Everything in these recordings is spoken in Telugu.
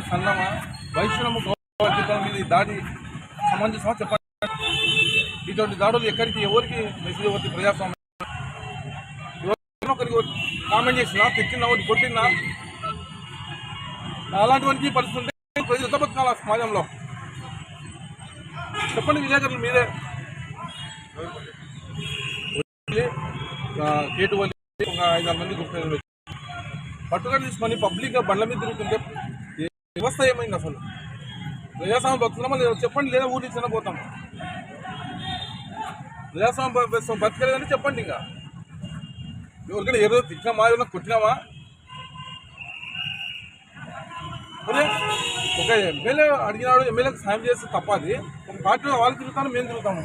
సన్నమా వైష్ణవ మీద దాడి సమంజసమా చెప్పండి. ఇటువంటి దాడులు ఎక్కడికి ఎవరికి మెసేజ్ అవుతుంది? ప్రజాస్వామ్యం ఒకరికి కామెంట్ చేసినా, తిట్టినా, ఒకటి కొట్టినా, అలాంటివన్నీ పరిస్థితి ఉంటే ప్రజలు ఎంత బతకాల సమాజంలో? చెప్పండి విలేకరులు మీరే. కేటు వల్లి ఒక 5-6 మంది గుర్తు పట్టుగా తీసుకొని పబ్లిక్గా బండ్ల మీద తిరుగుతుంటే వ్యవస్థ ఏమైంది? అసలు ప్రజాస్వామ్యం బతుకున్నామా లేదా చెప్పండి, లేదా ఊరి నుంచి పోతాం. ప్రజాస్వామ్యం బతకలేదని చెప్పండి. ఇంకా ఎవరికైనా ఏదో తిట్టినామా, ఏదైనా కొట్టినామా? అదే ఒక ఎమ్మెల్యే అడిగినాడు, ఎమ్మెల్యేకి సాయం చేస్తే తప్పది. ఒక పార్టీలో వాళ్ళు తిరుగుతాను, మేము తిరుగుతాము.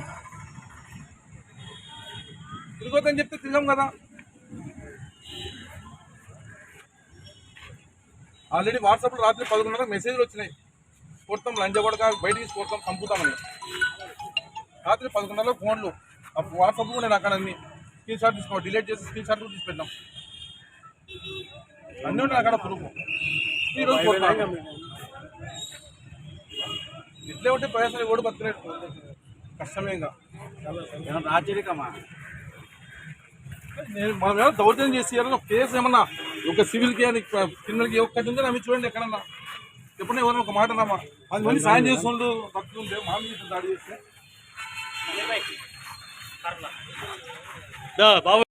తిరగొద్దని చెప్తే తిరిగాం కదా. ఆల్రెడీ వాట్సాప్లో రాత్రి 11:00 మెసేజ్లు వచ్చినాయి, కొడతాం, లంచగొడక బయటికి కొడతాం, చంపుతామని. రాత్రి 11:00 ఫోన్లు, వాట్సాప్ కూడా నేను అక్కడ అన్ని స్క్రీన్ షాట్ తీసుకో, డిలీట్ చేసి స్క్రీన్ షాట్ కూడా తీసి పెట్టాం. అన్నీ ఉన్నాయి అక్కడ ప్రూఫ్. ఈరోజు కొడతాం. ఇట్లే ఉంటే ప్రయాసం కూడా బతకలేదు, కష్టమే. ఇంకా రాజరికమా నేను మనం ఏమన్నా దౌర్జన్యం చేసి ఏమన్నా కేసు ఏమన్నా ఒక సివిల్కి అని క్రిమినల్కి ఒక్కటి ఉంటే నమ్మి చూడండి. ఎక్కడన్నా ఎప్పుడన్నా ఎవరైనా ఒక మాట అన్నామా? 10 మంది సాయం చేస్తుండ్రు, భక్తుంటే మా మీద దాడి చేస్తే